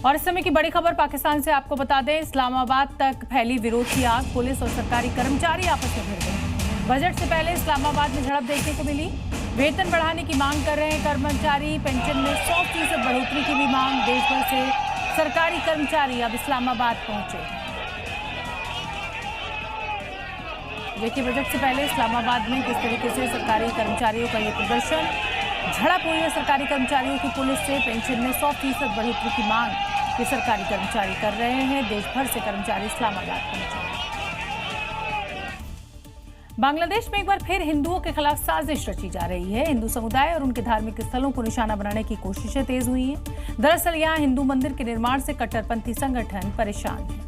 और इस समय की बड़ी खबर पाकिस्तान से आपको बता दें, इस्लामाबाद तक फैली विरोध की आग। पुलिस और सरकारी कर्मचारी आपस में भिड़ गए। बजट से पहले इस्लामाबाद में झड़प देखने को मिली। वेतन बढ़ाने की मांग कर रहे हैं कर्मचारी। पेंशन में 100% बढ़ोतरी की भी मांग। देश भर से सरकारी कर्मचारी अब इस्लामाबाद पहुंचे। देखिए, बजट से पहले इस्लामाबाद में किस तरीके से सरकारी कर्मचारियों का ये प्रदर्शन, झड़प हुई है सरकारी कर्मचारियों की पुलिस से। पेंशन में 100% बढ़ोतरी की मांग ये सरकारी कर्मचारी कर रहे हैं। देश भर से कर्मचारी इस्लामाबाद पहुंचे। बांग्लादेश में एक बार फिर हिंदुओं के खिलाफ साजिश रची जा रही है। हिंदू समुदाय और उनके धार्मिक स्थलों को निशाना बनाने की कोशिशें तेज हुई हैं। दरअसल यहां हिंदू मंदिर के निर्माण से कट्टरपंथी संगठन परेशान है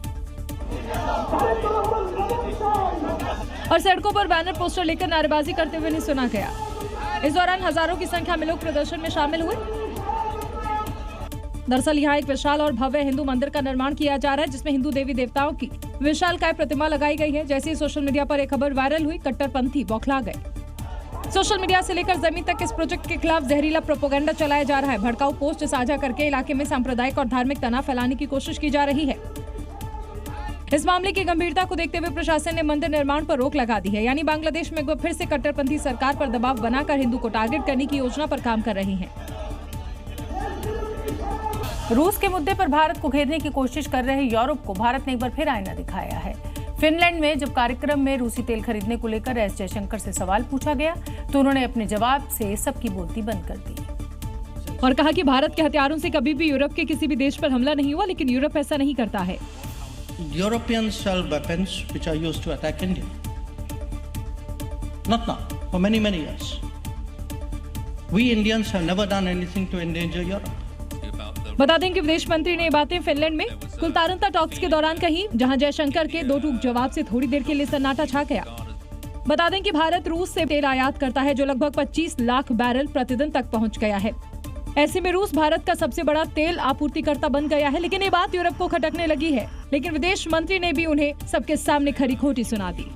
और सड़कों पर बैनर पोस्टर लेकर नारेबाजी करते हुए नहीं सुना गया। इस दौरान हजारों की संख्या में लोग प्रदर्शन में शामिल हुए। दरअसल यहाँ एक विशाल और भव्य हिंदू मंदिर का निर्माण किया जा रहा है, जिसमें हिंदू देवी देवताओं की विशालकाय प्रतिमा लगाई गई है। जैसे ही सोशल मीडिया पर एक खबर वायरल हुई, कट्टरपंथी बौखला गए। सोशल मीडिया से लेकर जमीन तक इस प्रोजेक्ट के खिलाफ जहरीला प्रोपेगेंडा चलाया जा रहा है। भड़काऊ पोस्ट साझा करके इलाके में सांप्रदायिक और धार्मिक तनाव फैलाने की कोशिश की जा रही है। इस मामले की गंभीरता को देखते हुए प्रशासन ने मंदिर निर्माण पर रोक लगा दी है। यानी बांग्लादेश में एक बार फिर से कट्टरपंथी सरकार पर दबाव बनाकर हिंदू को टारगेट करने की योजना पर काम कर रही है। रूस के मुद्दे पर भारत को घेरने की कोशिश कर रहे यूरोप को भारत ने एक बार फिर आईना दिखाया है। फिनलैंड में जब कार्यक्रम में रूसी तेल खरीदने को लेकर एस जयशंकर से सवाल पूछा गया तो उन्होंने अपने जवाब से सबकी बोलती बंद कर दी और कहा कि भारत के हथियारों से कभी भी यूरोप के किसी भी देश पर हमला नहीं हुआ, लेकिन यूरोप ऐसा नहीं करता है। Europeans sell weapons which are used to attack India. Not now, for many years. We Indians have never done anything to endanger Europe. बता दें कि विदेश मंत्री ने ये बातें फिनलैंड में कुलतारंता टॉक्स के दौरान कही, जहां जयशंकर के दो टूक जवाब से थोड़ी देर के लिए सन्नाटा छा गया। बता दें कि भारत रूस से तेल आयात करता है, जो लगभग 25 लाख बैरल प्रतिदिन तक पहुंच गया है। ऐसे में रूस भारत का सबसे बड़ा तेल आपूर्तिकर्ता बन गया है। लेकिन ये बात यूरोप को खटकने लगी है। लेकिन विदेश मंत्री ने भी उन्हें सबके सामने खरी खोटी सुना दी।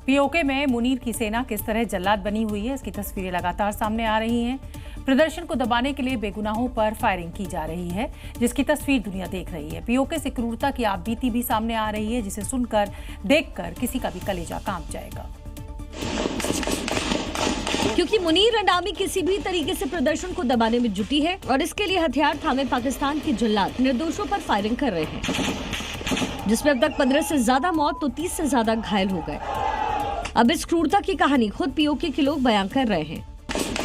पीओके में मुनीर की सेना किस तरह जल्लाद बनी हुई है, इसकी तस्वीरें लगातार सामने आ रही हैं। प्रदर्शन को दबाने के लिए बेगुनाहों पर फायरिंग की जा रही है, जिसकी तस्वीर दुनिया देख रही है। पीओके से क्रूरता की आपबीती भी सामने आ रही है, जिसे सुनकर देखकर किसी का भी कलेजा कांप जाएगा। क्योंकि मुनीर अंडामी किसी भी तरीके से प्रदर्शन को दबाने में जुटी है और इसके लिए हथियार थामे पाकिस्तान के जल्लाद निर्दोषों पर फायरिंग कर रहे हैं, जिसमें अब तक 15 से ज्यादा मौत तो 30 से ज्यादा घायल हो गए। अब इस क्रूरता की कहानी खुद पीओके के लोग बयां कर रहे हैं।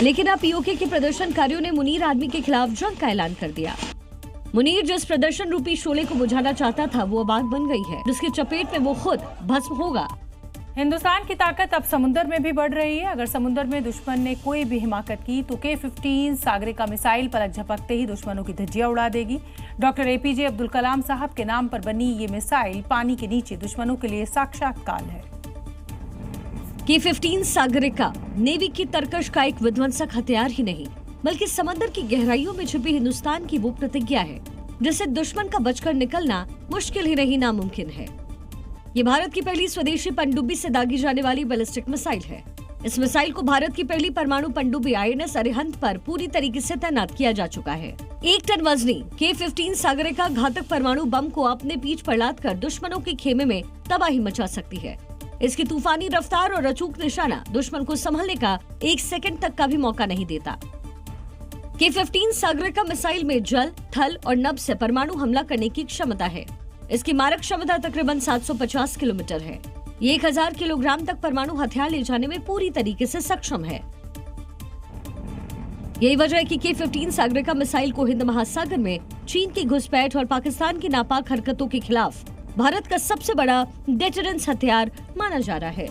लेकिन अब पीओके के प्रदर्शनकारियों ने मुनीर आर्मी के खिलाफ जंग का ऐलान कर दिया। मुनीर जिस प्रदर्शन रूपी शोले को बुझाना चाहता था, वो अब आग बन गई है, जिसकी चपेट में वो खुद भस्म होगा। हिंदुस्तान की ताकत अब समुद्र में भी बढ़ रही है। अगर समुद्र में दुश्मन ने कोई भी हिमाकत की तो K-15 सागरिका मिसाइल पलक झपकते ही दुश्मनों की धज्जियां उड़ा देगी। डॉक्टर APJ अब्दुल कलाम साहब के नाम पर बनी ये मिसाइल पानी के नीचे दुश्मनों के लिए साक्षात काल है। K-15 सागरिका नेवी की तरकश का एक विध्वंसक हथियार ही नहीं, बल्कि समंदर की गहराइयों में छुपी हिंदुस्तान की वो प्रतिज्ञा है, जिससे दुश्मन का बचकर निकलना मुश्किल ही नहीं, नामुमकिन है। ये भारत की पहली स्वदेशी पनडुब्बी से दागी जाने वाली बैलिस्टिक मिसाइल है। इस मिसाइल को भारत की पहली परमाणु पनडुब्बी INS अरिहंत पर पूरी तरीके से तैनात किया जा चुका है। 1 टन वजनी K-15 सागरिका घातक परमाणु बम को अपने पीठ पर लादकर दुश्मनों के खेमे में तबाही मचा सकती है। इसकी तूफानी रफ्तार और अचूक निशाना दुश्मन को संभलने का 1 सेकंड तक का भी मौका नहीं देता। K-15 सागरिका मिसाइल में जल, थल और नभ से परमाणु हमला करने की क्षमता है। इसकी मारक क्षमता तकरीबन 750 किलोमीटर है। ये 1000 किलोग्राम तक परमाणु हथियार ले जाने में पूरी तरीके से सक्षम है। यही वजह है कि K-15 सागरिका मिसाइल को हिंद महासागर में चीन की घुसपैठ और पाकिस्तान की नापाक हरकतों के खिलाफ भारत का सबसे बड़ा डेटरेंस हथियार माना जा रहा है।